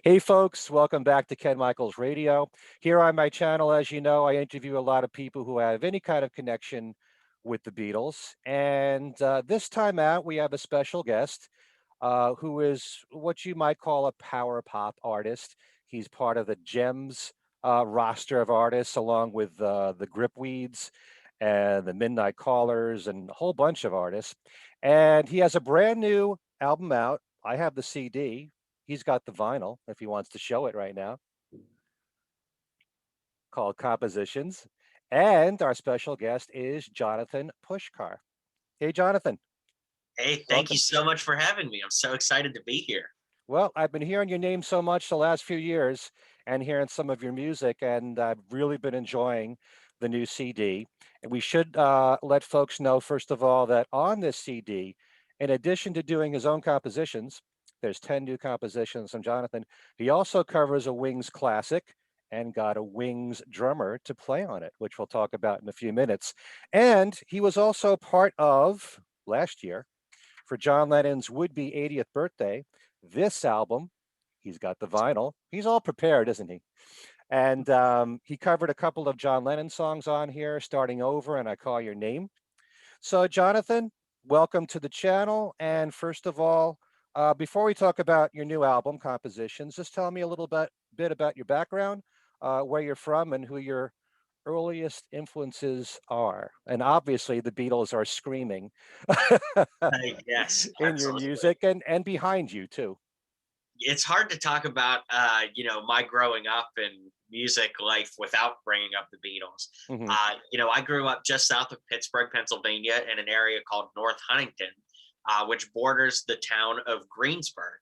Hey folks, welcome back to Ken Michaels Radio. Here on my channel, as you know, I interview a lot of people who have any kind of connection with the Beatles. And this time out, we have a special guest who is what you might call a power pop artist. He's part of the Gems roster of artists, along with the Gripweeds and the Midnight Callers and a whole bunch of artists. And he has a brand new album out. I have the CD. He's got the vinyl if he wants to show it right now, called Compositions. And our special guest is Johnathan Pushkar. Hey, Jonathan, Hey, thank you welcome. so much for having me. I'm so excited to be here. Well, I've been hearing your name so much the last few years and hearing some of your music, and I've really been enjoying the new CD. And we should let folks know, first of all, that on this CD, in addition to doing his own compositions, there's 10 new compositions from Jonathan. He also covers a Wings classic and got a Wings drummer to play on it, which we'll talk about in a few minutes. And he was also part of, last year, for John Lennon's would-be 80th birthday, this album. He's got the vinyl. He's all prepared, isn't he? And he covered a couple of John Lennon songs on here, starting over and I Call Your Name. So, Jonathan, welcome to the channel. And first of all, before we talk about your new album compositions, just tell me a little bit about your background, where you're from, and who your earliest influences are. And obviously, the Beatles are screaming Yes, in your absolutely. music and behind you too. It's hard to talk about, my growing up and music life without bringing up the Beatles. Hmm. I grew up just south of Pittsburgh, Pennsylvania, in an area called North Huntington, which borders the town of Greensburg,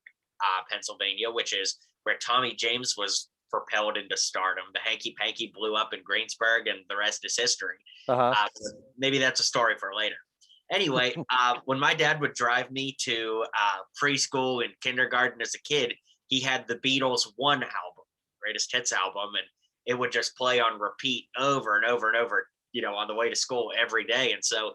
Pennsylvania, which is where Tommy James was propelled into stardom. The hanky panky blew up in Greensburg, and the rest is history. Uh-huh. Maybe that's a story for later. Anyway, when my dad would drive me to preschool and kindergarten as a kid, he had the Beatles One album, greatest hits album, and it would just play on repeat over and over and over, on the way to school every day. And so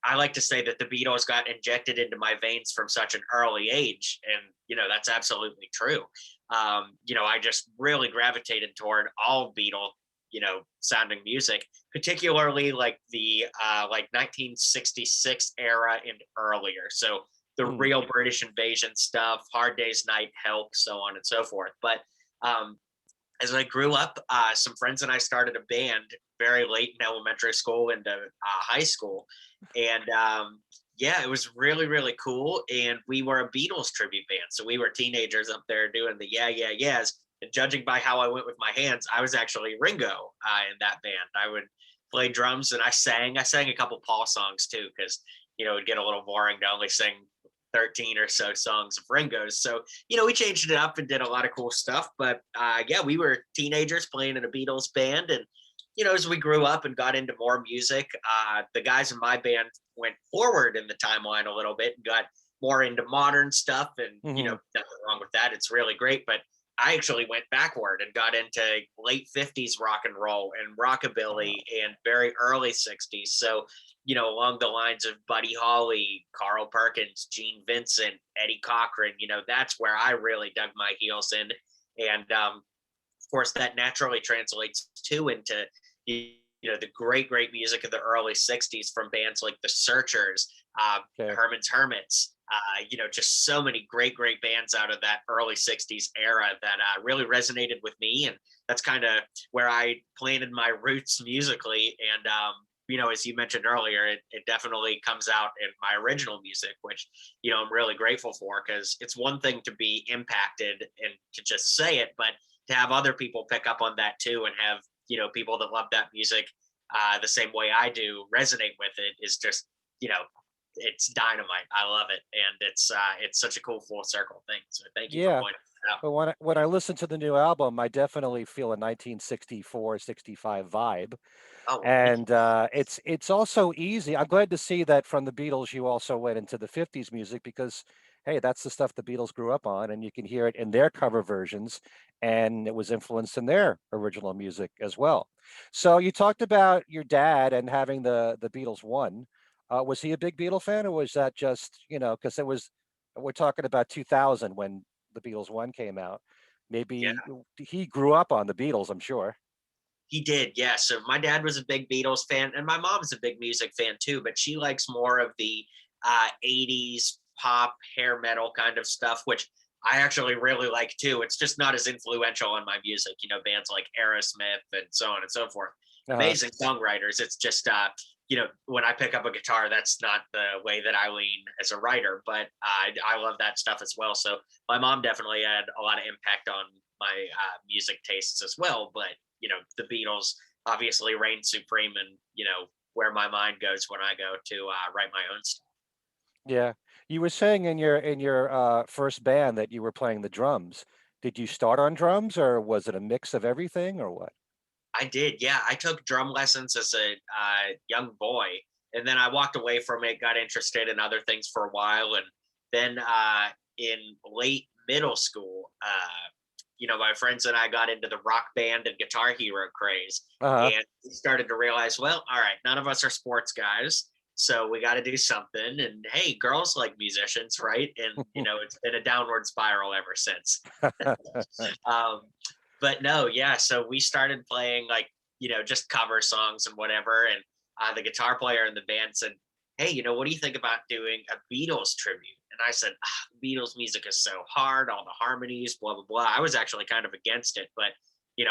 I like to say that the Beatles got injected into my veins from such an early age, and that's absolutely true. I just really gravitated toward all Beatle, sounding music, particularly like the like 1966 era and earlier. So the Mm. real British invasion stuff, Hard Day's Night, Help, so on and so forth. But um, as I grew up, some friends and I started a band very late in elementary school into high school, and yeah, it was really really cool. And we were a Beatles tribute band, so we were teenagers up there doing the yeah yeah yeahs. And judging by how I went with my hands, I was actually Ringo in that band. I would play drums and I sang. I sang a couple Paul songs too, because it'd get a little boring to only sing 13 or so songs of Ringo's. So, we changed it up and did a lot of cool stuff. But yeah, we were teenagers playing in a Beatles band. And, as we grew up and got into more music, the guys in my band went forward in the timeline a little bit and got more into modern stuff. And, Hmm. nothing wrong with that. It's really great. But I actually went backward and got into late 50s rock and roll and rockabilly and very early 60s. So, along the lines of Buddy Holly, Carl Perkins, Gene Vincent, Eddie Cochran, that's where I really dug my heels in. And of course, that naturally translates too into, the great, great music of the early 60s from bands like The Searchers, Okay. Herman's Hermits, just so many great, great bands out of that early 60s era that really resonated with me. And that's kind of where I planted my roots musically. And, as you mentioned earlier, it definitely comes out in my original music, which, I'm really grateful for because it's one thing to be impacted and to just say it, but to have other people pick up on that too and have, people that love that music the same way I do resonate with it is just, it's dynamite. I love it, and it's such a cool full circle thing. So thank you for Yeah. pointing that out. But when I listen to the new album, I definitely feel a 1964, 65 vibe. Oh well, thank you. And it's also easy. I'm glad to see that from the Beatles, you also went into the 50s music because, hey, that's the stuff the Beatles grew up on, and you can hear it in their cover versions, and it was influenced in their original music as well. So you talked about your dad and having the Beatles one. Was he a big Beatle fan, or was that just because it was we're talking about 2000 when the Beatles one came out. Yeah, Maybe he grew up on the Beatles, I'm sure. he did. Yeah. So my dad was a big Beatles fan, and my mom's a big music fan too, but she likes more of the 80s pop, hair metal kind of stuff, which I actually really like too. It's just not as influential on my music, bands like Aerosmith and so on and so forth. Uh-huh. Amazing songwriters. It's just, when I pick up a guitar, that's not the way that I lean as a writer, but I love that stuff as well. So my mom definitely had a lot of impact on my music tastes as well. But the Beatles obviously reign supreme, and where my mind goes when I go to write my own stuff. Yeah. You were saying in your first band that you were playing the drums. Did you start on drums, or was it a mix of everything, or what? I did, yeah. I took drum lessons as a young boy, and then I walked away from it. Got interested in other things for a while, and then in late middle school, my friends and I got into the Rock Band and Guitar Hero craze, Uh-huh. and we started to realize, well, all right, none of us are sports guys, so we got to do something. And hey, girls like musicians, right? And it's been a downward spiral ever since. um, but no, yeah. So we started playing like just cover songs and whatever. And the guitar player in the band said, "Hey, what do you think about doing a Beatles tribute?" And I said, "Beatles music is so hard, all the harmonies, blah blah blah." I was actually kind of against it, but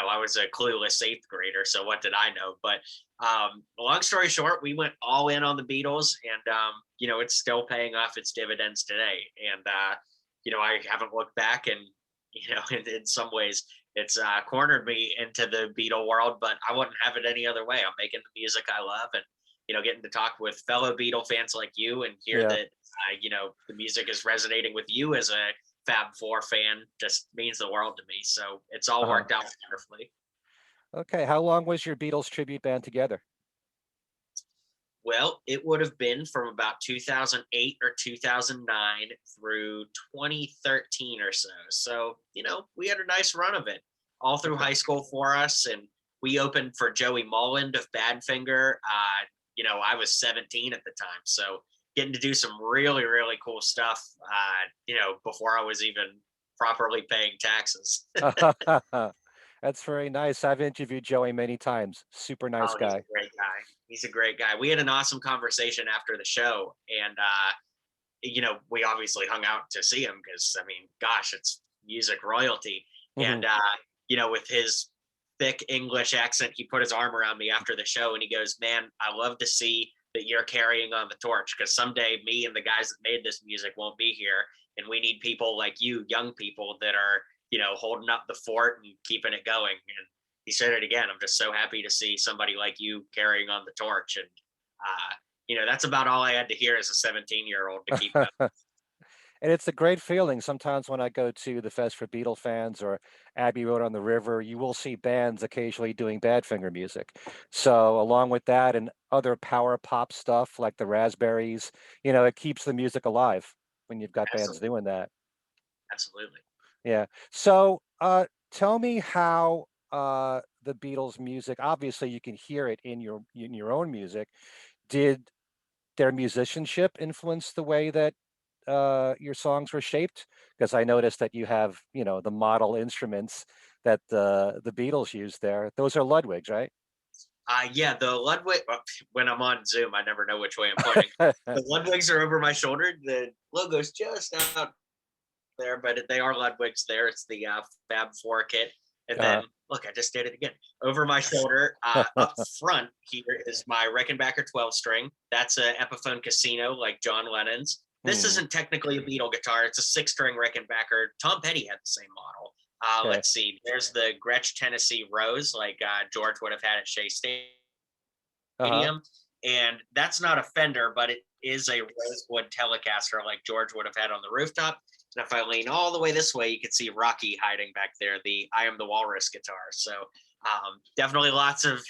I was a clueless eighth grader, so what did I know? But long story short, we went all in on the Beatles, and it's still paying off its dividends today. And I haven't looked back, and in some ways, it's cornered me into the Beatle world, but I wouldn't have it any other way. I'm making the music I love, and getting to talk with fellow Beatle fans like you, and hear Yeah. that the music is resonating with you as a Fab Four fan just means the world to me. So it's all Uh-huh. worked out wonderfully. Okay. How long was your Beatles tribute band together? Well, it would have been from about 2008 or 2009 through 2013 or so. So, we had a nice run of it all through Okay. high school for us. And we opened for Joey Molland of Badfinger. I was 17 at the time. So, getting to do some really, really cool stuff, before I was even properly paying taxes. That's very nice. I've interviewed Joey many times. Super nice Oh, he's guy. a great guy. He's a great guy. We had an awesome conversation after the show, and we obviously hung out to see him because, I mean, gosh, it's music royalty. Hmm. And with his thick English accent, he put his arm around me after the show, and he goes, "Man, I love to see that you're carrying on the torch, because someday me and the guys that made this music won't be here, and we need people like you, young people that are holding up the fort and keeping it going." And he said it again. I'm just so happy to see somebody like you carrying on the torch. And that's about all I had to hear as a 17-year-old to keep going. And it's a great feeling. Sometimes when I go to the Fest for Beatle fans or Abbey Road on the River, you will see bands occasionally doing Badfinger music. So along with that and other power pop stuff like the Raspberries, it keeps the music alive when you've got bands Absolutely. doing that. Absolutely. Yeah. So tell me how the Beatles music, obviously you can hear it in your own music. Did their musicianship influence the way that your songs were shaped? Because I noticed that you have, the model instruments that the Beatles used there. Those are Ludwigs, right? Yeah, the Ludwig. Well, when I'm on Zoom, I never know which way I'm pointing. The Ludwigs are over my shoulder. The logo's just out there, but they are Ludwigs there. It's the Fab Four kit. And then uh, look, I just did it again. Over my shoulder, up front here is my Rickenbacker 12 string. That's a Epiphone Casino like John Lennon's. This hmm, isn't technically a Beatle guitar. It's a 6 string Rickenbacker. Tom Petty had the same model. okay. Let's see. There's the Gretsch Tennessee Rose, like George would have had at Shea Uh-huh. Stadium. And that's not a Fender, but it is a rosewood Telecaster like George would have had on the rooftop. And if I lean all the way this way, you can see Rocky hiding back there, the I Am the Walrus guitar. So definitely lots of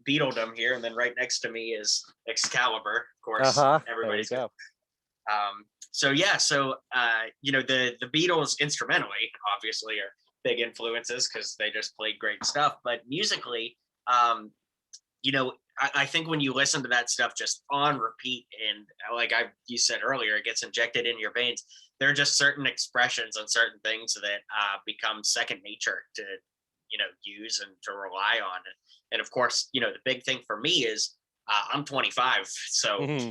Beatledom here. And then right next to me is Excalibur, of course, Uh-huh. There you everybody's go. so yeah, so the Beatles instrumentally obviously are big influences because they just played great stuff. But musically, um, I think when you listen to that stuff just on repeat, and like you said earlier, it gets injected in your veins. There are just certain expressions and certain things that become second nature to, use and to rely on. And of course, the big thing for me is I'm 25, so Hmm.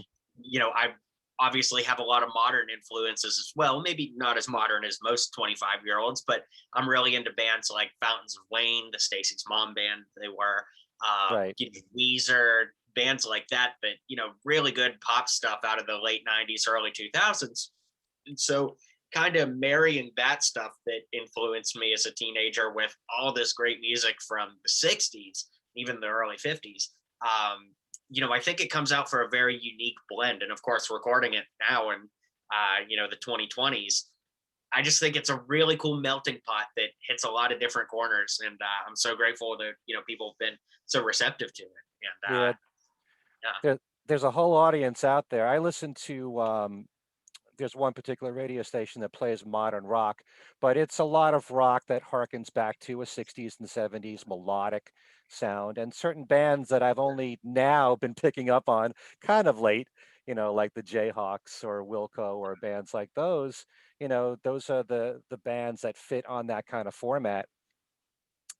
I obviously have a lot of modern influences as well. Maybe not as modern as most 25-year-olds, but I'm really into bands like Fountains of Wayne, the Stacy's Mom band. They were Right. Weezer, bands like that. But really good pop stuff out of the late '90s, early 2000s. And so, kind of marrying that stuff that influenced me as a teenager with all this great music from the '60s, even the early '50s. I think it comes out for a very unique blend. And of course, recording it now in the 2020s, I just think it's a really cool melting pot that hits a lot of different corners. And I'm so grateful that people have been so receptive to it. And Yeah. yeah. There's a whole audience out there. I listen to there's one particular radio station that plays modern rock, but it's a lot of rock that harkens back to a 60s and 70s melodic sound, and certain bands that I've only now been picking up on kind of late, like the Jayhawks or Wilco or bands like those. Those are the bands that fit on that kind of format,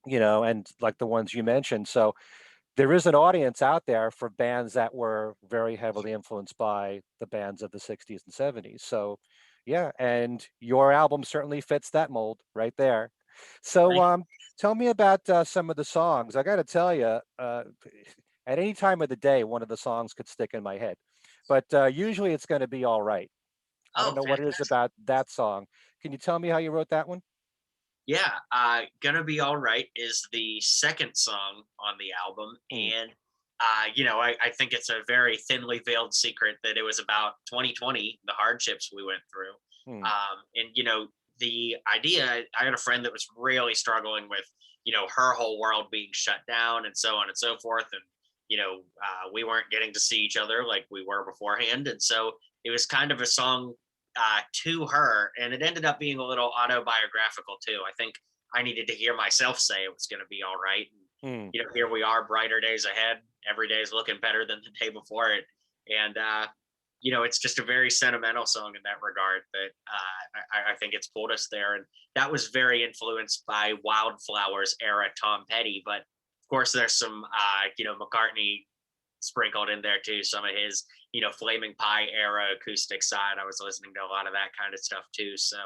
and like the ones you mentioned. So there is an audience out there for bands that were very heavily influenced by the bands of the 60s and 70s. So, yeah, and your album certainly fits that mold right there. So, Thank you. tell me about some of the songs. I got to tell you, at any time of the day, one of the songs could stick in my head, but usually it's going to be all right. I don't Oh, know what it is fantastic. about that song. Can you tell me how you wrote that one? Yeah, "Gonna Be All Right" is the second song on the album, Hmm. and I think it's a very thinly veiled secret that it was about 2020, the hardships we went through, Hmm. and the idea. I had a friend that was really struggling with her whole world being shut down and so on and so forth, and we weren't getting to see each other like we were beforehand, and so it was kind of a song to her, and it ended up being a little autobiographical too. I think I needed to hear myself say it was going to be all right. And, Hmm. here we are, brighter days ahead. Every day is looking better than the day before it, and it's just a very sentimental song in that regard. That I think it's pulled us there, and that was very influenced by Wildflowers era Tom Petty. But of course, there's some McCartney sprinkled in there too. Some of his, Flaming Pie era acoustic side. I was listening to a lot of that kind of stuff too. So,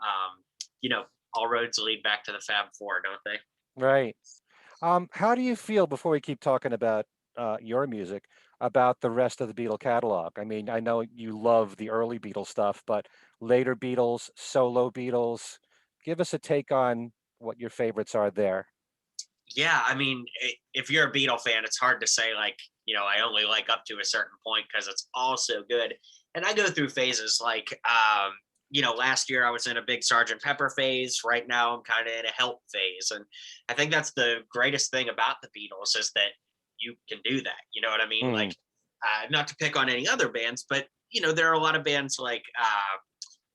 um, you know, all roads lead back to the Fab Four, don't they? Right. How do you feel before we keep talking about your music about the rest of the Beatle catalog? I mean, I know you love the early Beatles stuff, but later Beatles, solo Beatles, give us a take on what your favorites are there. Yeah, I mean, if you're a Beatle fan, it's hard to say like, I only like up to a certain point because it's all so good. And I go through phases like, last year I was in a big Sergeant Pepper phase. Right now I'm kind of in a Help phase, and I think that's the greatest thing about the Beatles is that you can do that. You know what I mean? Mm, Not to pick on any other bands, but there are a lot of bands like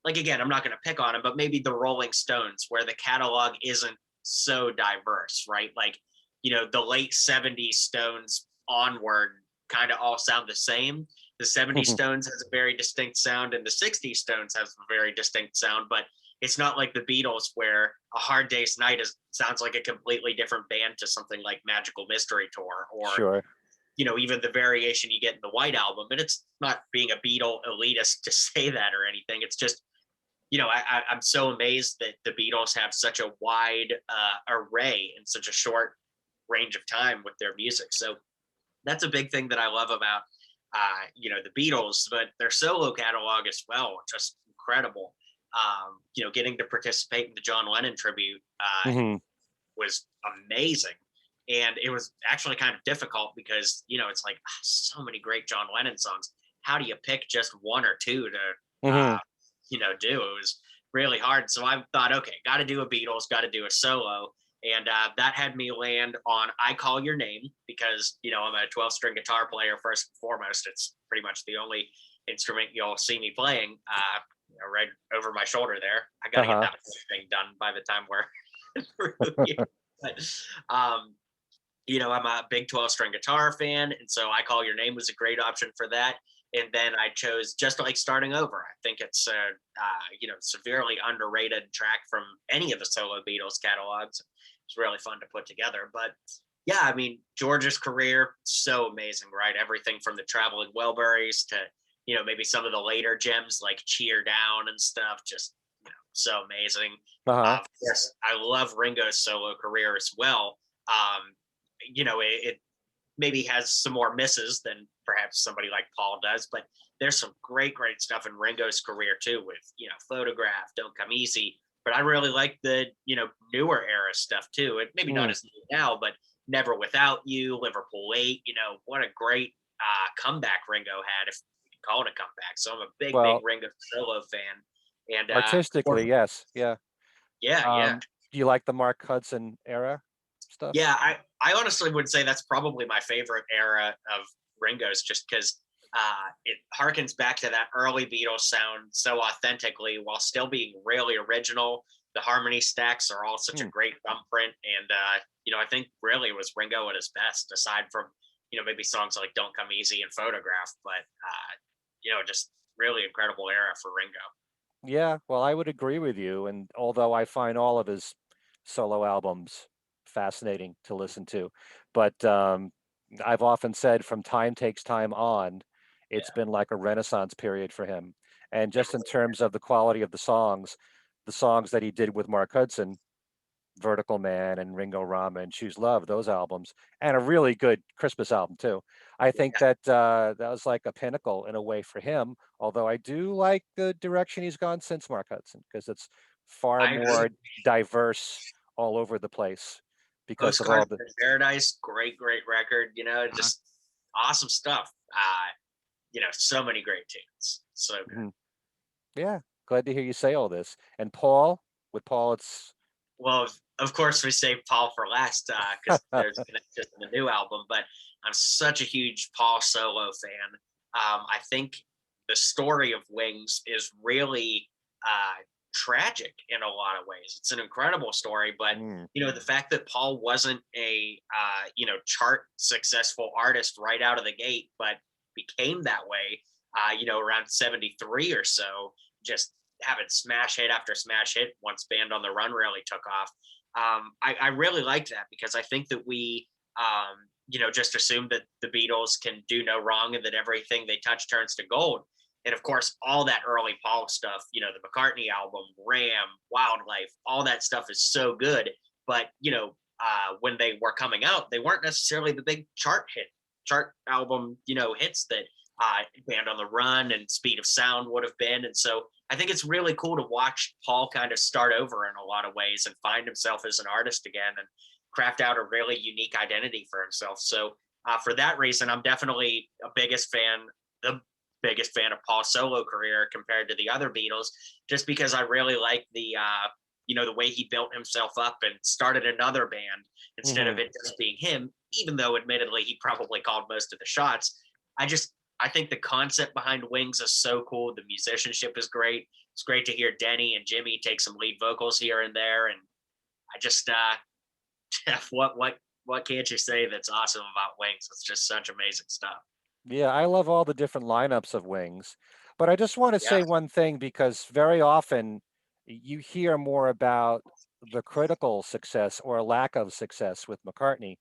again, I'm not going to pick on them, but maybe the Rolling Stones, where the catalog isn't so diverse, right? Like, the late '70s Stones onward kind of all sound the same. The '70s Stones has a very distinct sound, and the '60s Stones has a very distinct sound, but it's not like the Beatles, where A Hard Day's Night sounds like a completely different band to something like Magical Mystery Tour, or sure. even the variation you get in the White Album. And it's not being a Beatle elitist to say that or anything. It's just I'm so amazed that the Beatles have such a wide array in such a short range of time with their music. So that's a big thing that I love about the Beatles, but their solo catalog as well, just incredible. Getting to participate in the John Lennon tribute Hmm. was amazing. And it was actually kind of difficult because, it's like so many great John Lennon songs. How do you pick just one or two to Hmm. do? It was really hard. So I thought, okay, got to do a Beatles, got to do a solo. And that had me land on I Call Your Name because, I'm a 12-string guitar player first and foremost. It's pretty much the only instrument you'll see me playing right over my shoulder there. I got to get Uh-huh. that thing done by the time we're through here. But, um, I'm a big 12-string guitar fan, and so I Call Your Name was a great option for that. And then I chose Just Like Starting Over. I think it's a severely underrated track from any of the solo Beatles catalogs. It's really fun to put together. But yeah, I mean, George's career, so amazing, right? Everything from the Traveling Wilburys to maybe some of the later gems like Cheer Down and stuff. Just so amazing. Uh-huh. Of course, I love Ringo's solo career as well. It maybe has some more misses than perhaps somebody like Paul does, but there's some great stuff in Ringo's career too, with Photograph, Don't Come Easy. But I really like the newer era stuff too. And maybe not Mm. as new now, but Never Without You, Liverpool 8. What a great comeback Ringo had, if you can call it a comeback. So I'm a big Well, Ringo solo fan. And artistically, yes. Yeah. yeah. Do you like the Mark Hudson era stuff? Yeah, I honestly would say that's probably my favorite era of Ringo's, just because it harkens back to that early Beatles sound so authentically while still being really original. The harmony stacks are all such a Hmm. great thumbprint, and I think really it was Ringo at his best, aside from maybe songs like "Don't Come Easy" and "Photograph," but just really incredible era for Ringo. Yeah, well, I would agree with you. And although I find all of his solo albums fascinating to listen to, but I've often said from Time Takes Time on, it's Yeah, been like a renaissance period for him. And it just in really terms of the quality of the songs that he did with Mark Hudson, Vertical Man and Ringo Rama and Choose Love, those albums, and a really good Christmas album too. I think yeah, that that was like a pinnacle in a way for him. Although I do like the direction he's gone since Mark Hudson because it's far I agree. more diverse all over the place because of Postcard all the. from Paradise, great record. Mhm. Just awesome stuff. So many great tunes. So good. Mhm. Yeah, glad to hear you say all this. And Paul, with Paul, it's Well, of course, we saved Paul for last because there's connections in the new album. But I'm such a huge Paul solo fan. I think the story of Wings is really tragic in a lot of ways. It's an incredible story, but mm, the fact that Paul wasn't a chart successful artist right out of the gate, but became that way, around 73 or so, just having smash hit after smash hit once Band on the Run really took off. I really like that because I think that we, just assume that the Beatles can do no wrong and that everything they touch turns to gold. And of course, all that early Paul stuff, the McCartney album, Ram, Wildlife, all that stuff is so good. But, when they were coming out, they weren't necessarily the big chart album, hits that Band on the Run and Speed of Sound would have been. And so I think it's really cool to watch Paul kind of start over in a lot of ways and find himself as an artist again and craft out a really unique identity for himself. So for that reason, I'm definitely the biggest fan of Paul's solo career compared to the other Beatles, just because I really like the way he built himself up and started another band instead of mhm. it just being him, even though admittedly he probably called most of the shots. I think the concept behind Wings is so cool. The musicianship is great. It's great to hear Denny and Jimmy take some lead vocals here and there. And I just what can't you say that's awesome about Wings? It's just such amazing stuff. Yeah, I love all the different lineups of Wings. But I just want to Yeah. say one thing because very often you hear more about the critical success or lack of success with McCartney.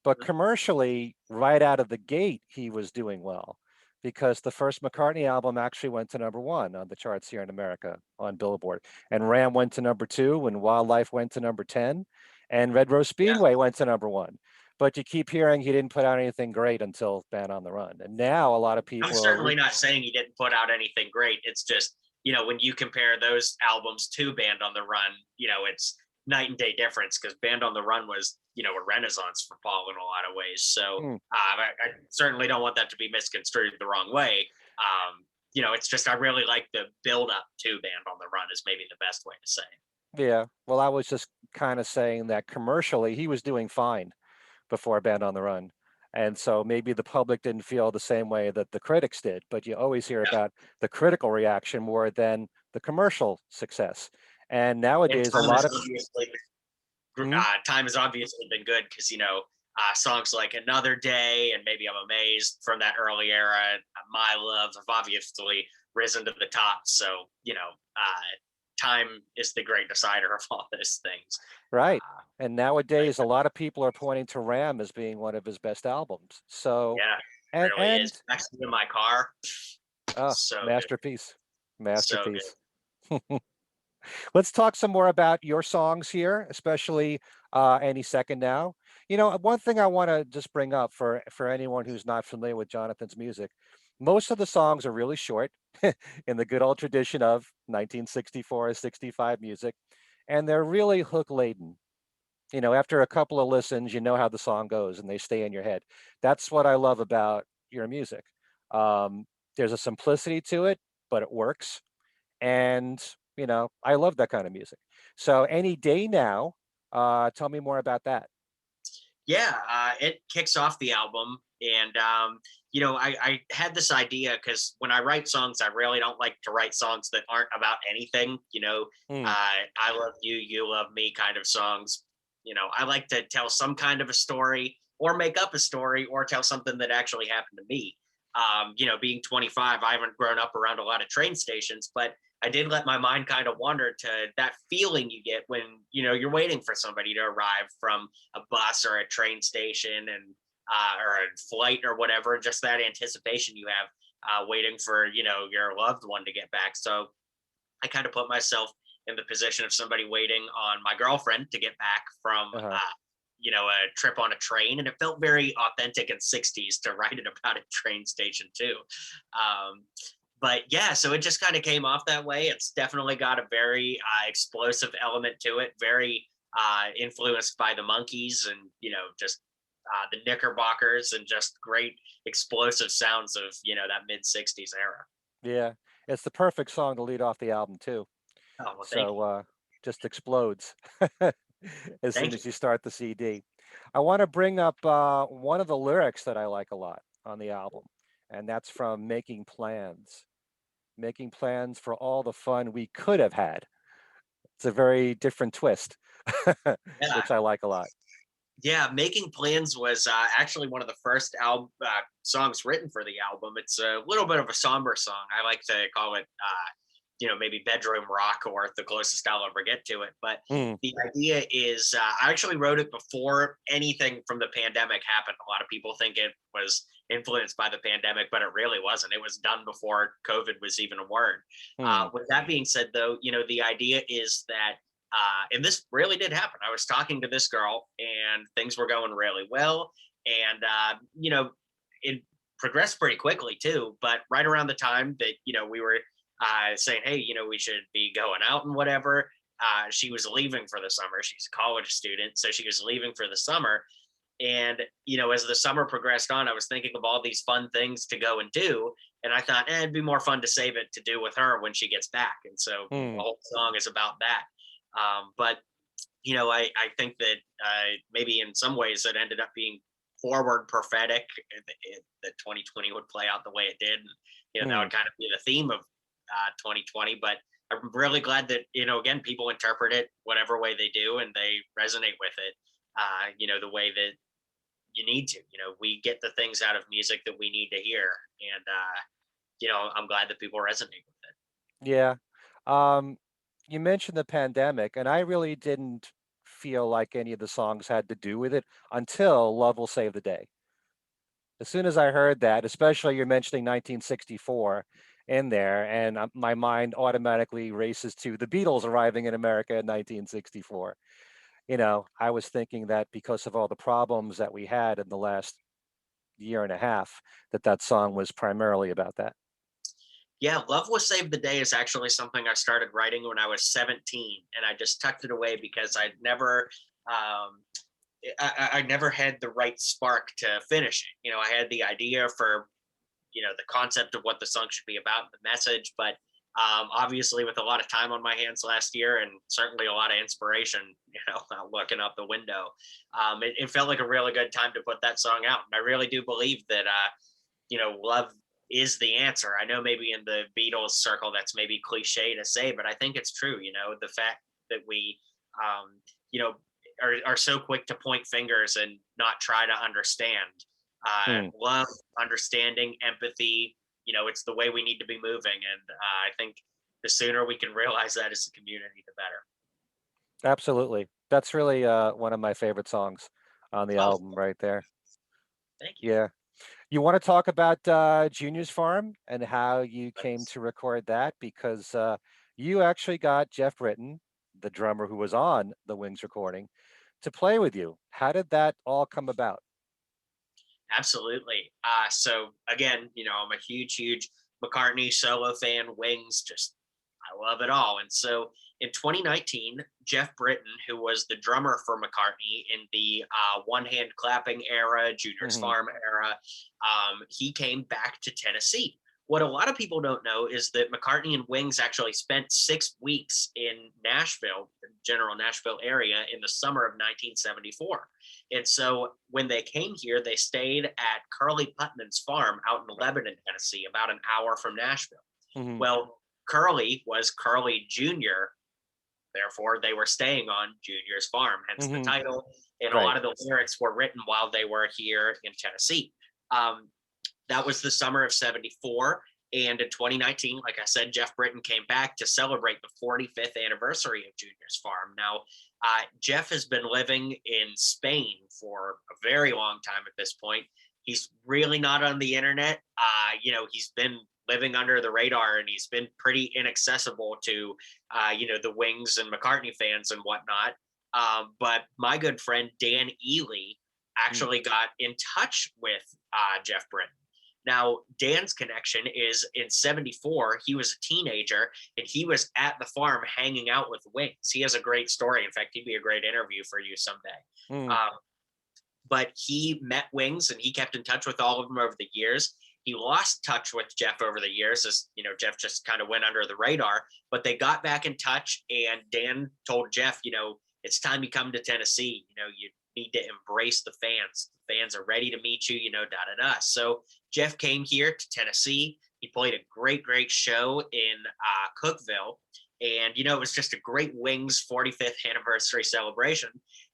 But Mhm. commercially, right out of the gate, he was doing well because the first McCartney album actually went to number one on the charts here in America on Billboard. And Ram went to number two, and Wildlife went to number 10, and Red Rose Yeah. Speedway went to number one. But you keep hearing he didn't put out anything great until Band on the Run. And now a lot of I'm people are, certainly not saying he didn't put out anything great. It's just, when you compare those albums to Band on the Run, it's night and day difference because Band on the Run was, a renaissance for Paul in a lot of ways. So hmm, I certainly don't want that to be misconstrued the wrong way. It's just I really like the build up to Band on the Run is maybe the best way to say it. yeah. Well, I was just kind of saying that commercially he was doing fine before Band on the Run. And so maybe the public didn't feel the same way that the critics did, but you always hear Yeah. about the critical reaction more than the commercial success. And And nowadays, a lot of, Hmm? time has obviously been good because songs like Another Day and maybe I'm Amazed from that early era. My Love have obviously risen to the top. So, time is the great decider of all those things. Right. Uh, And but nowadays, a lot of people are pointing to Ram as being one of his best albums. So, yeah, and really is. and Next in my car, so good, masterpiece, so good. masterpiece. Let's talk some more about your songs here, especially Any Second Now. One thing I want to just bring up for anyone who's not familiar with Jonathan's music, most of the songs are really short in the good old tradition of 1964 65 music, and they're really hook laden. After a couple of listens, you know how the song goes and they stay in your head. That's what I love about your music. Um, there's a simplicity to it, but it works. And, I love that kind of music. So Any Day Now, tell me more about that. Yeah, it kicks off the album, and I had this idea because when I write songs, I really don't like to write songs that aren't about anything. Mm, I love you, you love me kind of songs. I like to tell some kind of a story, or make up a story, or tell something that actually happened to me. Being 25, I haven't grown up around a lot of train stations, but I did let my mind kind of wander to that feeling you get when you're waiting for somebody to arrive from a bus or a train station, and or a flight or whatever, just that anticipation you have waiting for your loved one to get back. So I kind of put myself in the position of somebody waiting on my girlfriend to get back from uh-huh. a trip on a train, and it felt very authentic and 60s to write it about a train station too. um, but yeah, so it just kind of came off that way. It's definitely got a very explosive element to it, very influenced by the Monkees, and just the Knickerbockers, and just great explosive sounds of that mid 60s era. Yeah, it's the perfect song to lead off the album too. Oh, well, thank So you. just explodes as soon Thank you. as you start the CD. I want to bring up one of the lyrics that I like a lot on the album, and that's from Making plans for all the fun we could have had. It's a very different twist, Yeah. which I like a lot. Yeah, Making Plans was actually one of the first songs written for the album. It's a little bit of a somber song. I like to call it, maybe bedroom rock, or the closest I'll ever get to it. But Mm, the idea is, I actually wrote it before anything from the pandemic happened. A lot of people think it was influenced by the pandemic, but it really wasn't. It was done before COVID was even a word. mm, With that being said, though, the idea is that and this really did happen. I was talking to this girl, and things were going really well. And, it progressed pretty quickly too. But right around the time that, we were saying, hey, we should be going out and whatever, she was leaving for the summer. She's a college student. So she was leaving for the summer. And, as the summer progressed on, I was thinking of all these fun things to go and do. And I thought, it'd be more fun to save it to do with her when she gets back. And so the mm. whole song is about that. But I think that maybe in some ways it ended up being forward prophetic, that 2020 would play out the way it did. And, that would Mm. kind of be the theme of 2020. But I'm really glad that, again, people interpret it whatever way they do, and they resonate with it, the way that you need to. We get the things out of music that we need to hear. And, I'm glad that people resonate with it. Yeah. Um, you mentioned the pandemic, and I really didn't feel like any of the songs had to do with it until Love Will Save the Day. As soon as I heard that, especially you're mentioning 1964 in there, and my mind automatically races to the Beatles arriving in America in 1964. I was thinking that because of all the problems that we had in the last year and a half, that song was primarily about that. Yeah, Love Will Save the Day is actually something I started writing when I was 17, and I just tucked it away because um, I never had the right spark to finish it. I had the idea for, the concept of what the song should be about, the message, but obviously with a lot of time on my hands last year, and certainly a lot of inspiration, looking out the window, it felt like a really good time to put that song out. And I really do believe that, love is the answer. I know maybe in the Beatles circle that's maybe cliche to say, but I think it's true. The fact that we, um, you know, are so quick to point fingers and not try to understand. Hmm. Love, understanding, empathy. It's the way we need to be moving, and I think the sooner we can realize that as a community, the better. Absolutely. That's really one of my favorite songs on the Oh, album right there. thank you. Yeah. You want to talk about Junior's Farm and how you came to record that? Because you actually got Geoff Britton, the drummer who was on the Wings recording, to play with you. How did that all come about? Absolutely. So again, I'm a huge McCartney solo fan. Wings, just I love it all. And so in 2019, Geoff Britton, who was the drummer for McCartney in the one hand clapping era, Junior's Hmm. Farm era, he came back to Tennessee. What a lot of people don't know is that McCartney and Wings actually spent 6 weeks in Nashville, the general Nashville area, in the summer of 1974. And so when they came here, they stayed at Curly Putnam's farm out in Lebanon, Tennessee, about an hour from Nashville. Hmm. Well, Curly was Curly Jr., therefore they were staying on Junior's farm, hence the Hmm. title. And a Right. lot of the lyrics were written while they were here in Tennessee. Um, that was the summer of 74. And in 2019, like I said, Geoff Britton came back to celebrate the 45th anniversary of Junior's Farm. Now, Geoff has been living in Spain for a very long time at this point. He's really not on the internet. He's been living under the radar, and he's been pretty inaccessible to, the Wings and McCartney fans and whatnot. But my good friend Dan Ealey Mm. actually got in touch with Geoff Britton. Now, Dan's connection is in 74, he was a teenager and he was at the farm hanging out with Wings. He has a great story. In fact, he'd be a great interview for you someday. Mm. Um, but he met Wings and he kept in touch with all of them over the years. He lost touch with Geoff over the years, as Geoff just kind of went under the radar, but they got back in touch. And Dan told Geoff, it's time you come to Tennessee. You need to embrace the fans. The fans are ready to meet you, da da da. So Geoff came here to Tennessee. He played a great show in Cookeville. And, it was just a great Wings 45th anniversary celebration.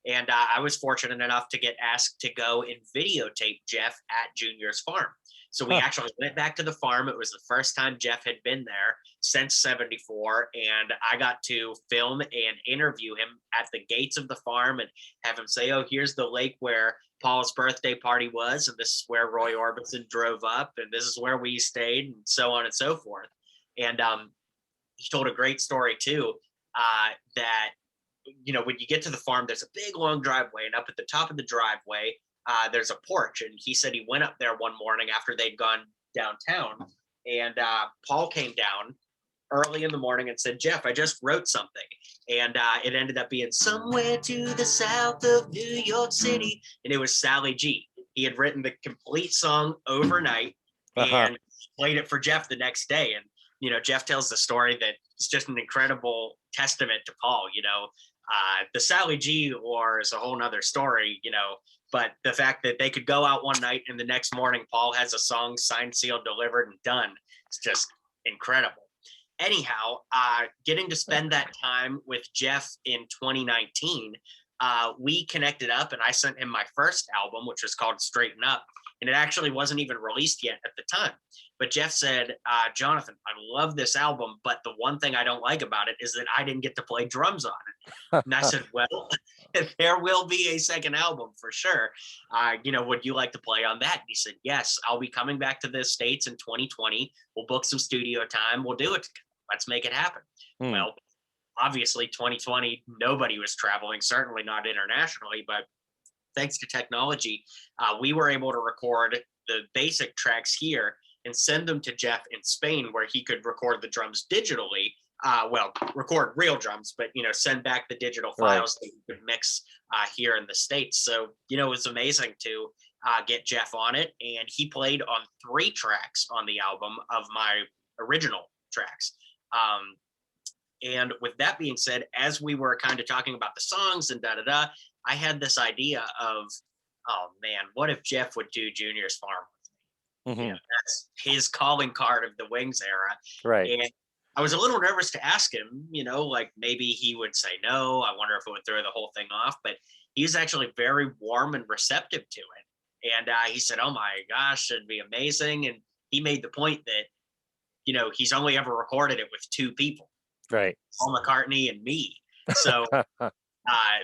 And I was fortunate enough to get asked to go and videotape Geoff at Junior's farm. So we Huh. actually went back to the farm. It was the first time Geoff had been there since 74. And I got to film and interview him at the gates of the farm and have him say, oh, here's the lake where Paul's birthday party was. And this is where Roy Orbison drove up. And this is where we stayed, and so on and so forth. And he told a great story too, that when you get to the farm, there's a big long driveway, and up at the top of the driveway, there's a porch. And he said he went up there one morning after they'd gone downtown, and Paul came down early in the morning and said, Geoff, I just wrote something. And it ended up being somewhere to the south of New York City. And it was Sally G. He had written the complete song overnight Uh-huh. and played it for Geoff the next day. And, Geoff tells the story that it's just an incredible testament to Paul. The Sally G war is a whole nother story, but the fact that they could go out one night and the next morning Paul has a song signed, sealed, delivered, and done, it's just incredible. Anyhow, getting to spend that time with Geoff in 2019, we connected up and I sent him my first album, which was called Straighten Up. And it actually wasn't even released yet at the time. But Geoff said, Johnathan, I love this album, but the one thing I don't like about it is that I didn't get to play drums on it. And I said, well, there will be a second album for sure. Would you like to play on that? And he said, yes, I'll be coming back to the States in 2020. We'll book some studio time. We'll do it. Let's make it happen. Hmm. Well, obviously 2020, nobody was traveling, certainly not internationally, but thanks to technology, we were able to record the basic tracks here and send them to Geoff in Spain, where he could record the drums digitally. Record real drums, but send back the digital Right. files that you could mix here in the States. So it was amazing to get Geoff on it, and he played on 3 tracks on the album of my original tracks. And with that being said, as we were kind of talking about the songs and da da da, I had this idea of, oh man, what if Geoff would do Junior's Farm with me? Hmm. That's his calling card of the Wings era. Right. And I was a little nervous to ask him, like maybe he would say no. I wonder if it would throw the whole thing off, but he was actually very warm and receptive to it. And he said, "Oh my gosh, it'd be amazing." And he made the point that, he's only ever recorded it with two people, Right. Paul McCartney and me. So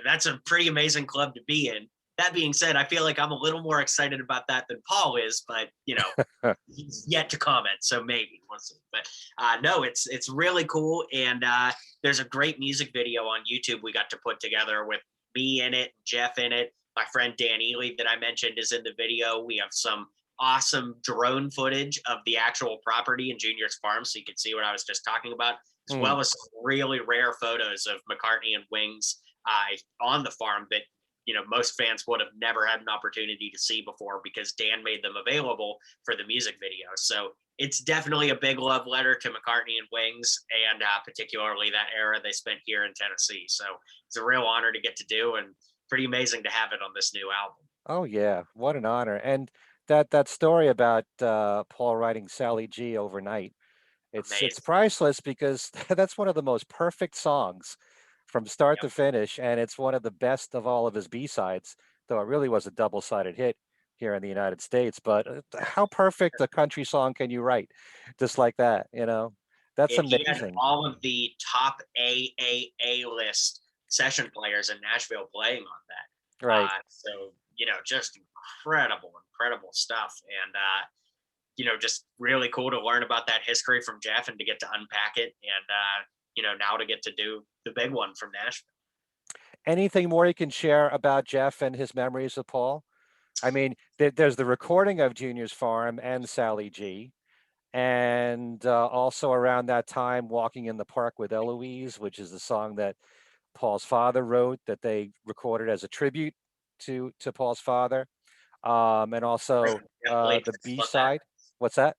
that's a pretty amazing club to be in. That being said, I feel like I'm a little more excited about that than Paul is, but he's yet to comment, so maybe we'll see. But no, it's really cool, and there's a great music video on YouTube we got to put together with me in it, Geoff in it. My friend Dan Ealey that I mentioned is in the video. We have some awesome drone footage of the actual property in Junior's farm, so you can see what I was just talking about, as well as some really rare photos of McCartney and Wings on the farm that most fans would have never had an opportunity to see before because Dan made them available for the music video. So it's definitely a big love letter to McCartney and Wings, and particularly that era they spent here in Tennessee. So it's a real honor to get to do, and pretty amazing to have it on this new album. Oh yeah, what an honor. And that story about Paul writing Sally G overnight, it's Amazing. priceless because that's one of the most perfect songs from start Yep. to finish, and it's one of the best of all of his B-sides, though it really was a double-sided hit here in the United States. But how perfect a country song can you write just like that, you know? That's He had amazing. all of the top A list session players in Nashville playing on that. Right. So just incredible stuff, and just really cool to learn about that history from Geoff and to get to unpack it, and now to get to do the big one from Nashville. Anything more you can share about Geoff and his memories of Paul? I mean, there's the recording of Junior's Farm and Sally G. And also around that time, Walking in the Park with Eloise, which is the song that Paul's father wrote that they recorded as a tribute to Paul's father. And Right. also Geoff played the drums B on that. side. What's that?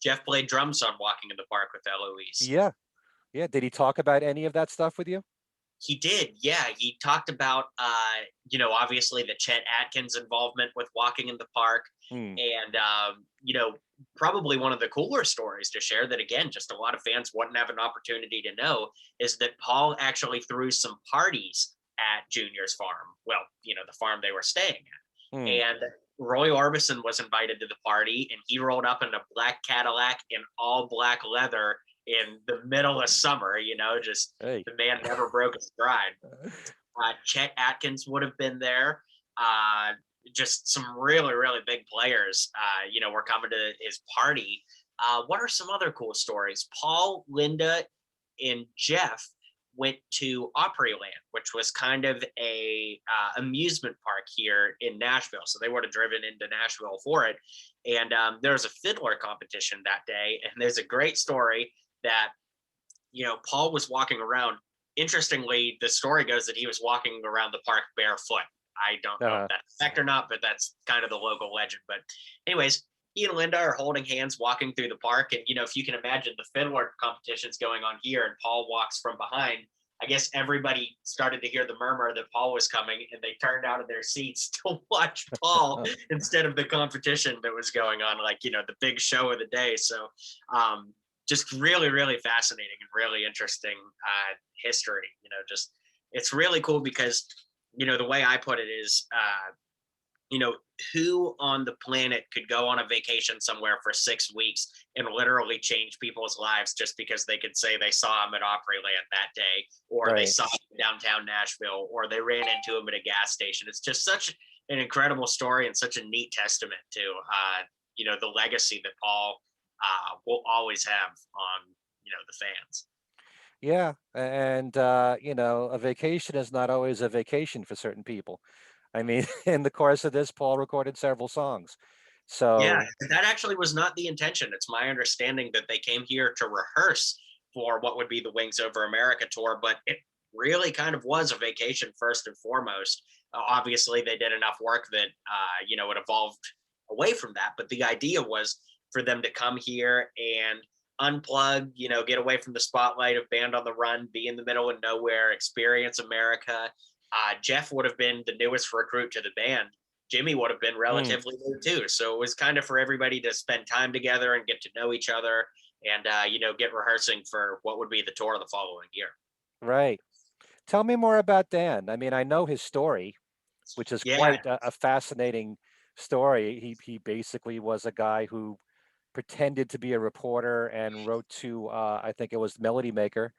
Geoff played drums on Walking in the Park with Eloise. Yeah, yeah. Did he talk about any of that stuff with you? He did, yeah. He talked about, obviously the Chet Atkins involvement with Walking in the Park, Hmm. and probably one of the cooler stories to share that again, just a lot of fans wouldn't have an opportunity to know is that Paul actually threw some parties at Junior's farm. Well, the farm they were staying at, Hmm. and Roy Orbison was invited to the party, and he rolled up in a black Cadillac in all black leather in the middle of summer, just Hey. the man never broke a stride. Chet Atkins would have been there. Just some really big players, were coming to his party. What are some other cool stories? Paul, Linda, and Geoff went to Opryland, which was kind of a amusement park here in Nashville. So they would have driven into Nashville for it. And there was a fiddler competition that day. And there's a great story that, Paul was walking around. Interestingly, the story goes that he was walking around the park barefoot. I don't know if Uh-huh. that's fact or not, but that's kind of the local legend. But anyways, he and Linda are holding hands walking through the park. And, if you can imagine the fiddler competition's going on here and Paul walks from behind, I guess everybody started to hear the murmur that Paul was coming and they turned out of their seats to watch Paul instead of the competition that was going on, like, the big show of the day. So just really fascinating and really interesting history, just it's really cool because, the way I put it is, who on the planet could go on a vacation somewhere for 6 weeks and literally change people's lives just because they could say they saw him at Opryland that day, or they Right. saw him in downtown Nashville, or they ran into him at a gas station. It's just such an incredible story and such a neat testament to, the legacy that Paul will always have on, the fans. Yeah. And a vacation is not always a vacation for certain people. I mean, in the course of this, Paul recorded several songs. Yeah, So, that actually was not the intention. It's my understanding that they came here to rehearse for what would be the Wings Over America tour, but it really kind of was a vacation first and foremost. Obviously, they did enough work that it evolved away from that. But the idea was for them to come here and unplug, get away from the spotlight of Band on the Run, be in the middle of nowhere, experience America. Geoff would have been the newest recruit to the band. Jimmy would have been hmm, relatively new too. So it was kind of for everybody to spend time together and get to know each other and get rehearsing for what would be the tour the following year. Right. Tell me more about Dan. I mean, I know his story, which is Yeah. quite a fascinating story. He basically was a guy who pretended to be a reporter and wrote to I think it was Melody Maker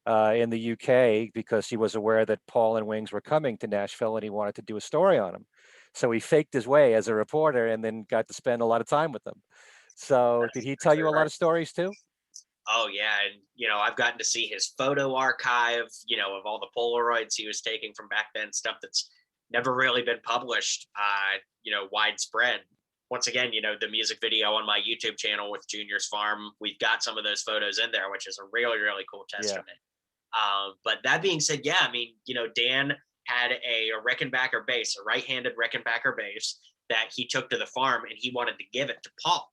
in the UK because he was aware that Paul and Wings were coming to Nashville and he wanted to do a story on them. So he faked his way as a reporter and then got to spend a lot of time with them. So did That's he tell exactly you a lot right. of stories too? Oh yeah, and I've gotten to see his photo archive, of all the Polaroids he was taking from back then, stuff that's never really been published, widespread. Once again, the music video on my YouTube channel with Junior's Farm, we've got some of those photos in there, which is a really, really cool Yeah. testament. But that being said, yeah, I mean, Dan had a Rickenbacker bass, a right-handed Rickenbacker bass that he took to the farm, and he wanted to give it to Paul.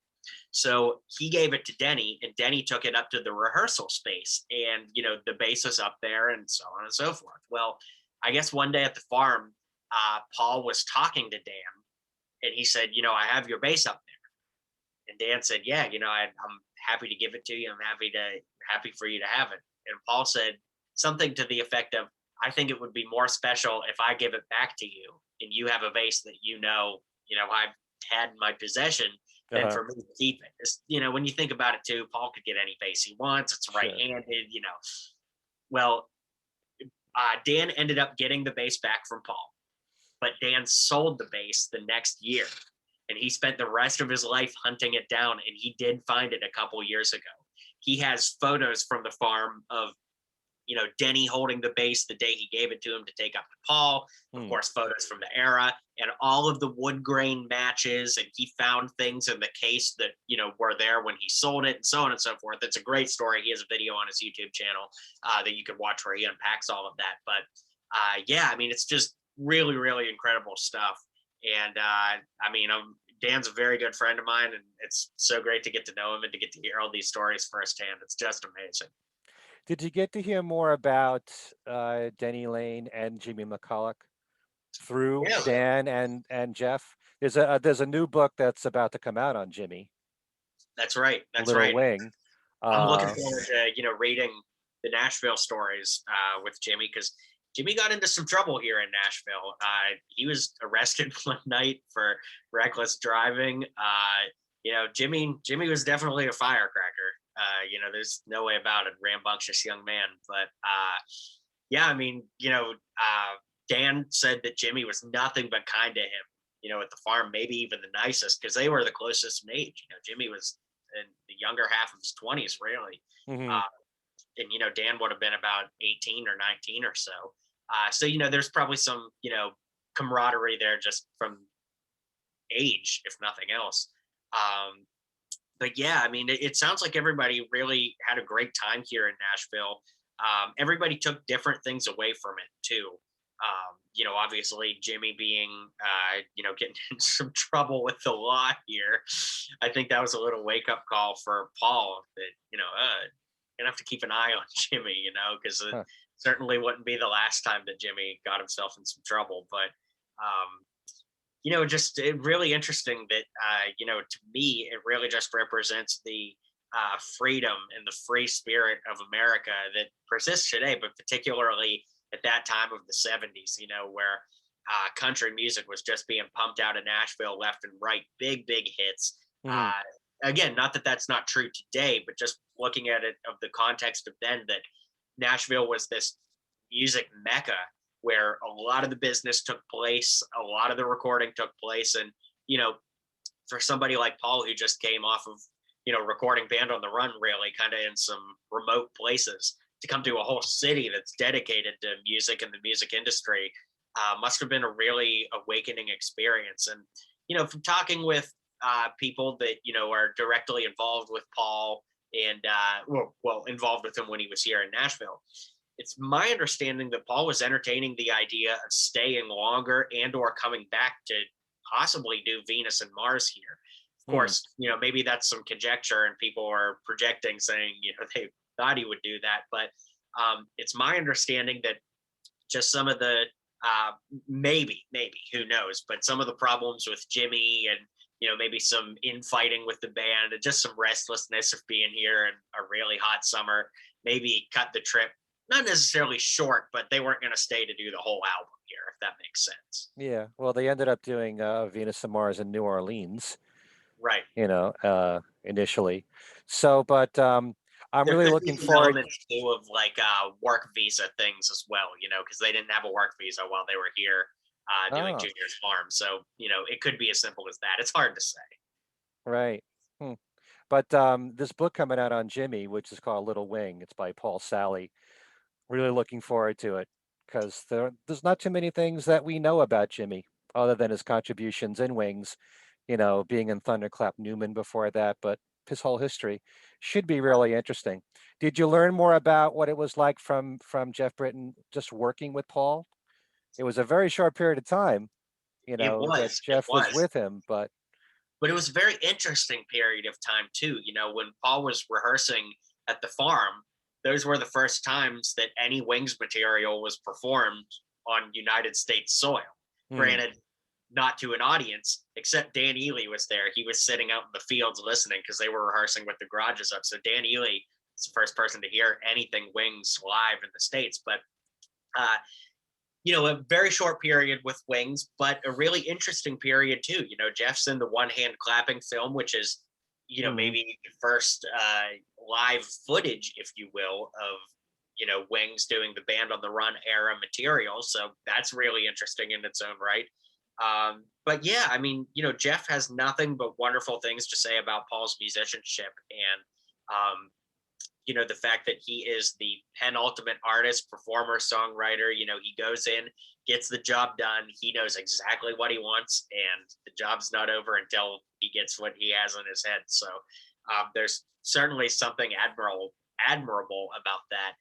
So he gave it to Denny, and Denny took it up to the rehearsal space, and the bass was up there, and so on and so forth. Well, I guess one day at the farm, Paul was talking to Dan, and he said, "I have your bass up there." And Dan said, "Yeah, I'm happy to give it to you. I'm happy for you to have it." And Paul said something to the effect of, "I think it would be more special if I give it back to you, and you have a bass that I've had in my possession, than Uh-huh. for me to keep it." When you think about it too, Paul could get any bass he wants. It's Sure. right-handed. Well, Dan ended up getting the bass back from Paul, but Dan sold the bass the next year, and he spent the rest of his life hunting it down, and he did find it a couple years ago. He has photos from the farm of Denny holding the bass the day he gave it to him to take up to Paul. Of Hmm. course, photos from the era and all of the wood grain matches. And he found things in the case that, were there when he sold it, and so on and so forth. It's a great story. He has a video on his YouTube channel that you can watch where he unpacks all of that. But yeah, I mean, it's just really, really incredible stuff. And Dan's a very good friend of mine, and it's so great to get to know him and to get to hear all these stories firsthand. It's just amazing. Did you get to hear more about Denny Lane and Jimmy McCulloch through Yeah, Dan and Geoff? There's a new book that's about to come out on Jimmy, that's right. That's Little right. Wing. I'm looking Uh, forward to reading the Nashville stories with Jimmy, because Jimmy got into some trouble here in Nashville. He was arrested one night for reckless driving. Jimmy was definitely a firecracker. There's no way about it. Rambunctious young man, but yeah, I mean, Dan said that Jimmy was nothing but kind to him. At the farm, maybe even the nicest, because they were the closest in age. Jimmy was in the younger half of his 20s, really. mhm. Uh, and, Dan would have been about 18 or 19 or so. So, there's probably some, camaraderie there just from age, if nothing else. Um, but yeah, I mean, it sounds like everybody really had a great time here in Nashville. Everybody took different things away from it too. Obviously Jimmy being, getting in some trouble with the law here. I think that was a little wake up call for Paul that, gonna have to keep an eye on Jimmy, because it Huh. certainly wouldn't be the last time that Jimmy got himself in some trouble. But just really interesting that, to me, it really just represents the freedom and the free spirit of America that persists today, but particularly at that time of the 70s, where country music was just being pumped out of Nashville left and right, big, big hits. Mhm. Uh, Again, not that that's not true today, but just looking at it of the context of then, that Nashville was this music mecca where a lot of the business took place, a lot of the recording took place. And, you know, for somebody like Paul, who just came off of, recording Band on the Run, really kind of in some remote places, to come to a whole city that's dedicated to music and the music industry, must have been a really awakening experience. And, from talking with people that, are directly involved with Paul and, involved with him when he was here in Nashville, it's my understanding that Paul was entertaining the idea of staying longer and or coming back to possibly do Venus and Mars here. Of Hmm. course, maybe that's some conjecture and people are projecting saying, they thought he would do that. But it's my understanding that just some of the maybe, who knows, but some of the problems with Jimmy and maybe some infighting with the band and just some restlessness of being here in a really hot summer. Maybe cut the trip, not necessarily short, but they weren't going to stay to do the whole album here, if that makes sense. Yeah. Well, they ended up doing Venus and Mars in New Orleans, Right. initially. So, but I'm There really could be looking some forward. elements too of like work visa things as well, because they didn't have a work visa while they were here doing Oh, Junior's Farm. So, it could be as simple as that. It's hard to say. right. Hmm. But this book coming out on Jimmy, which is called Little Wing, it's by Paul Sally. Really looking forward to it because there's not too many things that we know about Jimmy other than his contributions in Wings, being in Thunderclap Newman before that, but his whole history should be really interesting. Did you learn more about what it was like from Geoff Britton just working with Paul? It was a very short period of time, It that was. It Jeff was was. with him, but But it was a very interesting period of time too. When Paul was rehearsing at the farm, those were the first times that any Wings material was performed on United States soil. hmm, Granted, not to an audience, except Dan Ealey was there. He was sitting out in the fields listening because they were rehearsing with the garages up. So Dan Ealey is the first person to hear anything Wings live in the States. But uh, a very short period with Wings, but a really interesting period too. Jeff's in the one hand clapping film, which is, hmm, maybe the first live footage, if you will, of, Wings doing the Band on the Run era material. So that's really interesting in its own right. But yeah, I mean, Jeff has nothing but wonderful things to say about Paul's musicianship. And, the fact that he is the penultimate artist, performer, songwriter. He goes in, gets the job done. He knows exactly what he wants, and the job's not over until he gets what he has in his head. So there's certainly something admirable about that,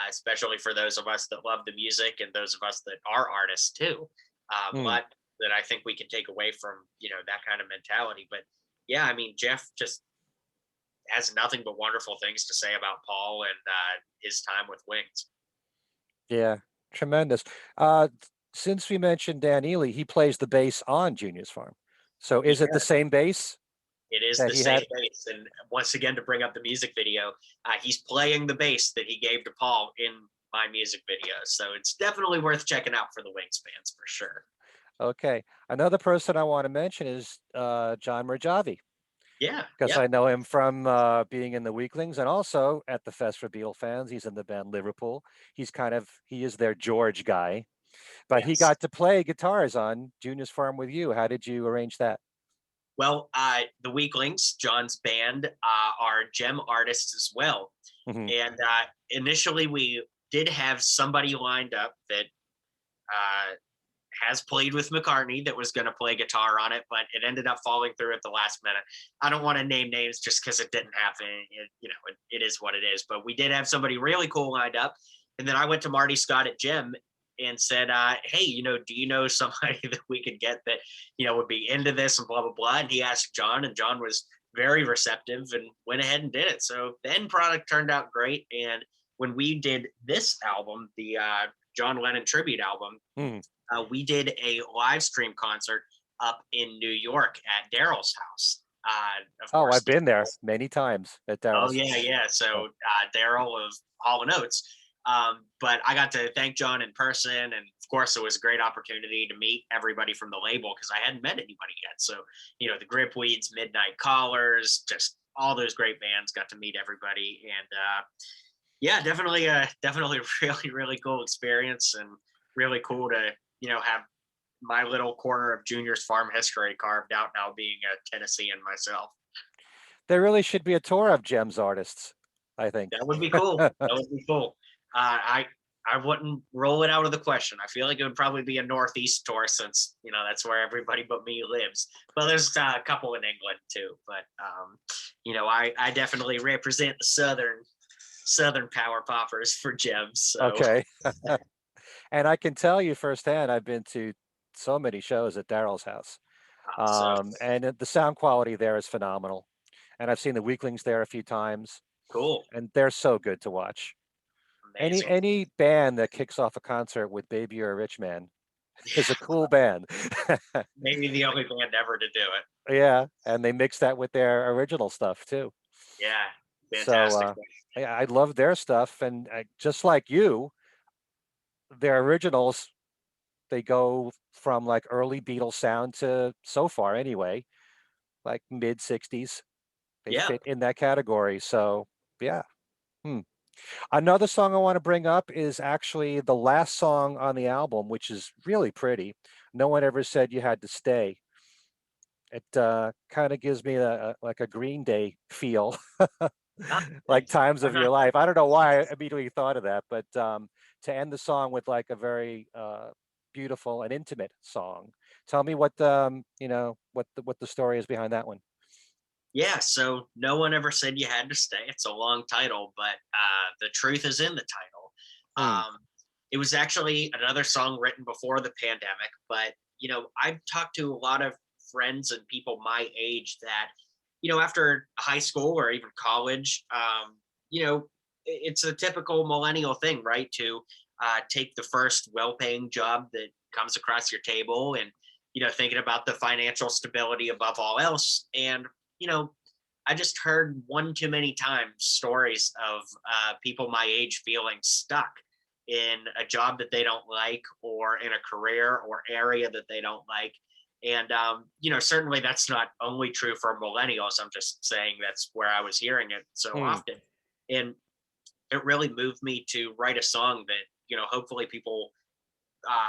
especially for those of us that love the music and those of us that are artists too. A hmm. lot that I think we can take away from that kind of mentality. But yeah, I mean, Jeff just has nothing but wonderful things to say about Paul and his time with Wings. Yeah, tremendous. Since we mentioned Dan Ely, he plays the bass on Junior's Farm. So He is it the does. same bass It is that the he same had? bass, and once again, to bring up the music video, he's playing the bass that he gave to Paul in my music video. So it's definitely worth checking out for the Wings fans for sure. Okay. Another person I want to mention is John Rajavi, Yeah, because yeah, I know him from being in the Weaklings and also at the Fest for Beatle fans. He's in the band Liverpool. He is their George guy, but he yes. got to play guitars on Junior's Farm with you. How did you arrange that? Well, the Weaklings, John's band, are gem artists as well. Hmm. And initially, we did have somebody lined up that uh, has played with McCartney that was going to play guitar on it, but it ended up falling through at the last minute. I don't want to name names just because it didn't happen. It is what it is. But we did have somebody really cool lined up, and then I went to Marty Scott at Jim and said, "Hey, do you know somebody that we could get that would be into this and blah blah blah?" And he asked John, and John was very receptive and went ahead and did it. So the end product turned out great. And when we did this album, the John Lennon tribute album, Hmm. we did a live stream concert up in New York at Daryl's house. Of Oh, course. I've been there many times at Oh Daryl's. yeah, yeah. Yeah. So Daryl of Hall and Oates. But I got to thank John in person, and of course, it was a great opportunity to meet everybody from the label because I hadn't met anybody yet. So the Gripweeds, Midnight Callers, just all those great bands. Got to meet everybody, and yeah, definitely really really cool experience, and really cool to have my little corner of Junior's farm history carved out now, being a Tennessean myself. There really should be a tour of Gems artists, I think. That would be cool. That would be cool. I wouldn't roll it out of the question. I feel like it would probably be a Northeast tour since that's where everybody but me lives. But there's a couple in England too. But I definitely represent the Southern power poppers for Gems. So Okay. And I can tell you firsthand, I've been to so many shows at Daryl's house. so And the sound quality there is phenomenal. And I've seen the Weaklings there a few times, cool, and they're so good to watch. Any amazing. any band that kicks off a concert with Baby or a Rich Man is a cool band. Maybe the only band ever to do it. Yeah, and they mix that with their original stuff too. Yeah, So fantastic. I love their stuff, and just like you, their originals they go from like early Beatles sound to so far anyway, like mid '60s. They Yeah. fit in that category. So yeah. Hmm. Another song I want to bring up is actually the last song on the album, which is really pretty. No one ever said you had to stay. It kind of gives me like a Green Day feel, Ah, like nice. times I've of not your heard life. I that. don't know why I immediately thought of that, but to end the song with like a very beautiful and intimate song. Tell me what what the story is behind that one. Yeah, so no one ever said you had to stay. It's a long title, but the truth is in the title. Hmm. It was actually another song written before the pandemic, but I've talked to a lot of friends and people my age that, after high school or even college, it's a typical millennial thing, right? To take the first well-paying job that comes across your table, and thinking about the financial stability above all else. And you know, I just heard one too many times stories of people my age feeling stuck in a job that they don't like, or in a career or area that they don't like. And, certainly that's not only true for millennials. I'm just saying that's where I was hearing it so Hmm. often. And it really moved me to write a song that, hopefully people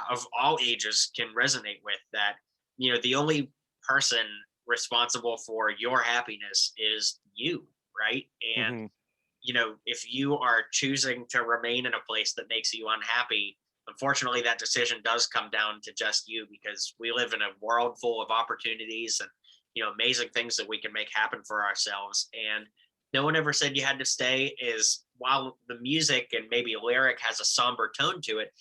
of all ages can resonate with, that the only person responsible for your happiness is you, right? And Hmm. if you are choosing to remain in a place that makes you unhappy, unfortunately that decision does come down to just you, because we live in a world full of opportunities and amazing things that we can make happen for ourselves. And no one ever said you had to stay is, while the music and maybe a lyric has a somber tone to it,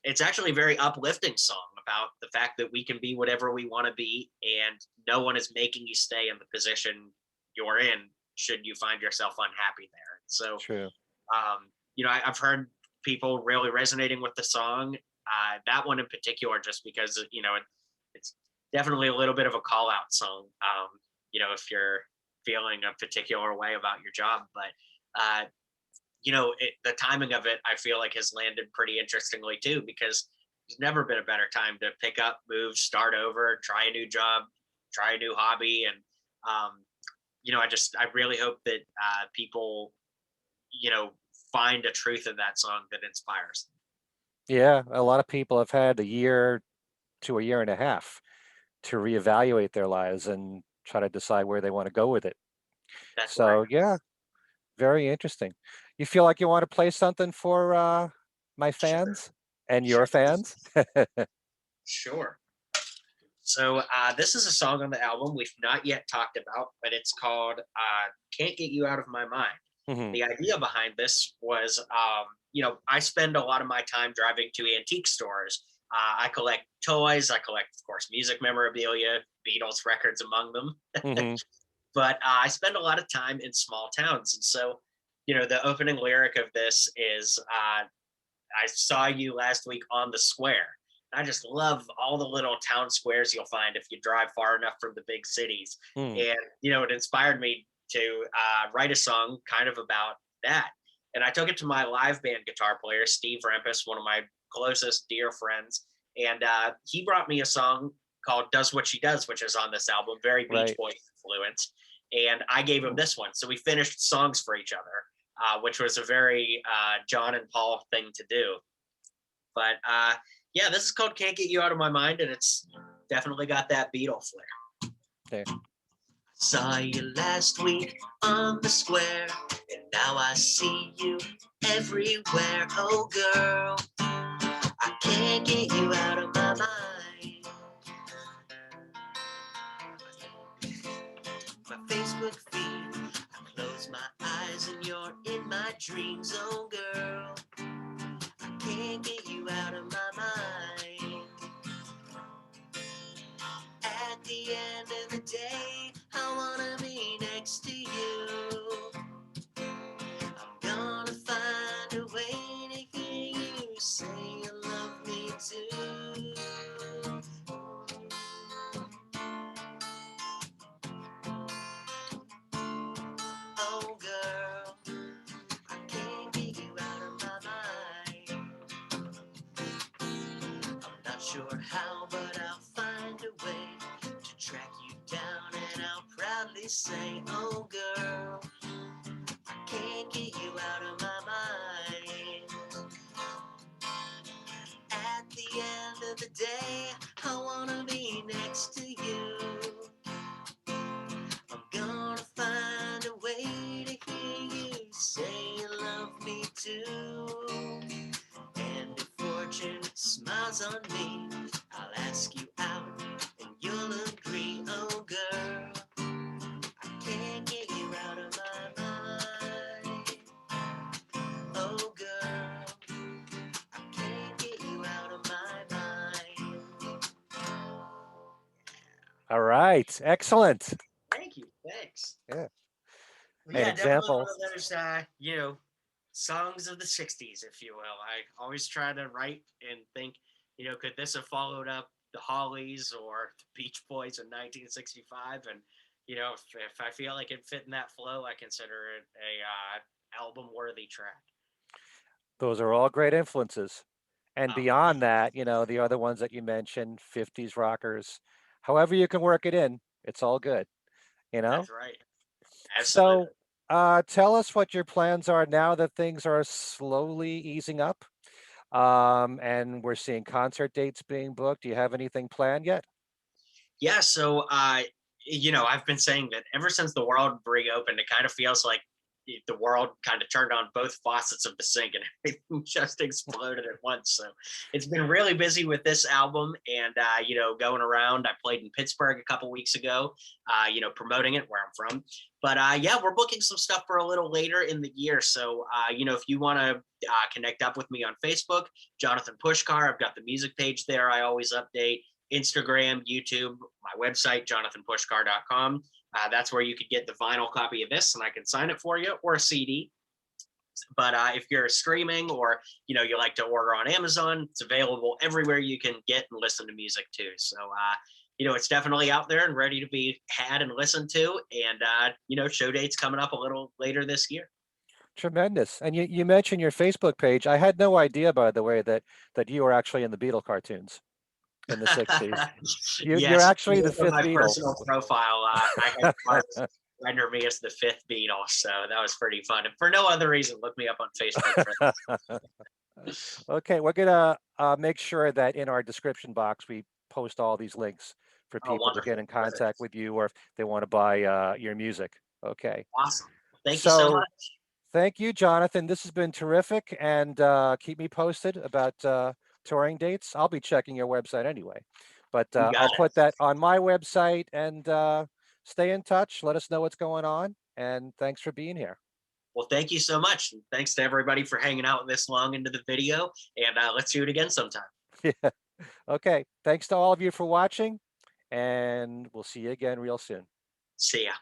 it's actually a very uplifting song about the fact that we can be whatever we want to be, and no one is making you stay in the position you're in should you find yourself unhappy there. So, True. I've heard people really resonating with the song. That one in particular, just because it's definitely a little bit of a call out song. If you're feeling a particular way about your job, but the timing of it, I feel like, has landed pretty interestingly too, because there's never been a better time to pick up, move, start over, try a new job, try a new hobby. And, I really hope that people, you know, find a truth in that song that inspires them. Yeah, a lot of people have had a year to a year and a half to reevaluate their lives and try to decide where they want to go with it. That's right. So yeah, very interesting. You feel like you want to play something for my Sure. fans and your Sure. fans? Sure. So this is a song on the album we've not yet talked about, but it's called "Can't Get You Out of My Mind." Hmm. The idea behind this was, I spend a lot of my time driving to antique stores. I collect toys. I collect, of course, music memorabilia, Beatles records among them. Hmm. But I spend a lot of time in small towns, and so, the opening lyric of this is, I saw you last week on the square. I just love all the little town squares you'll find if you drive far enough from the big cities. Mm. And, it inspired me to write a song kind of about that. And I took it to my live band guitar player, Steve Rempus, one of my closest dear friends. And he brought me a song called Does What She Does, which is on this album, very Beach Right. Boys influence. And I gave him this one. So we finished songs for each other, which was a very John and Paul thing to do. But yeah, this is called "Can't Get You Out of My Mind," and it's definitely got that Beatle flair. Okay. Saw you last week on the square, and now I see you everywhere. Oh, girl, I can't get you out of my mind. My Facebook feed, I close my eyes and you're in my dreams. Oh, girl, I can't get you out of my mind. At the end of the day, I wanna be next to you. I'm gonna find a way to hear you say you love me too. sure how, but I'll find a way to track you down, and I'll proudly say, oh girl, I can't get you out of my mind. At the end of the day, I wanna be next to you. I'm gonna find a way to hear you say you love me too. And if fortune smiles on me, I'll ask you out and you'll agree. Oh girl, I can't get you out of my mind. Oh girl, I can't get you out of my mind. All right. Excellent. Thank you. Thanks. Yeah. An Yeah, definitely one example. of those, songs of the 60s, if you will. I always try to write and think, could this have followed up the Hollies or the Beach Boys in 1965? And, if I feel like it fit in that flow, I consider it a album worthy track. Those are all great influences. And Oh, beyond that, the other ones that you mentioned, 50s rockers, however you can work it in, it's all good, you know? that's right. So, Absolutely. tell us what your plans are now that things are slowly easing up, and we're seeing concert dates being booked. Do you have anything planned yet? Yeah, so I've been saying that ever since the world reopened, it kind of feels like the world kind of turned on both faucets of the sink and everything just exploded at once. So it's been really busy with this album, and going around. I played in Pittsburgh a couple weeks ago, promoting it where I'm from. But yeah, we're booking some stuff for a little later in the year. So if you want to connect up with me on Facebook, Johnathan Pushkar, I've got the music page there. I always update. Instagram, YouTube, my website, jonathanpushkar.com. That's where you could get the vinyl copy of this and I can sign it for you, or a CD. But if you're streaming, or you like to order on Amazon, it's available everywhere you can get and listen to music too. So it's definitely out there and ready to be had and listened to. And show dates coming up a little later this year. Tremendous. And you mentioned your Facebook page. I had no idea, by the way, that you were actually in the Beatle cartoons in the 60s. You're Yes, if actually you the look on fifth my Beatle. personal profile, I had cars render me as the fifth Beatle, so that was pretty fun. And for no other reason, look me up on Facebook. Okay, we're gonna make sure that in our description box we post all these links for Oh, people to get wonderful, in perfect, contact with you, or if they want to buy your music. Okay. awesome. Thank you so So much. thank you, Jonathan. This has been terrific, and keep me posted about touring dates. I'll be checking your website anyway, but You got I'll it. put that on my website, and stay in touch. Let us know what's going on, and thanks for being here. Well, thank you so much. And thanks to everybody for hanging out this long into the video. And let's do it again sometime. Yeah. Okay. Thanks to all of you for watching, and we'll see you again real soon. See ya.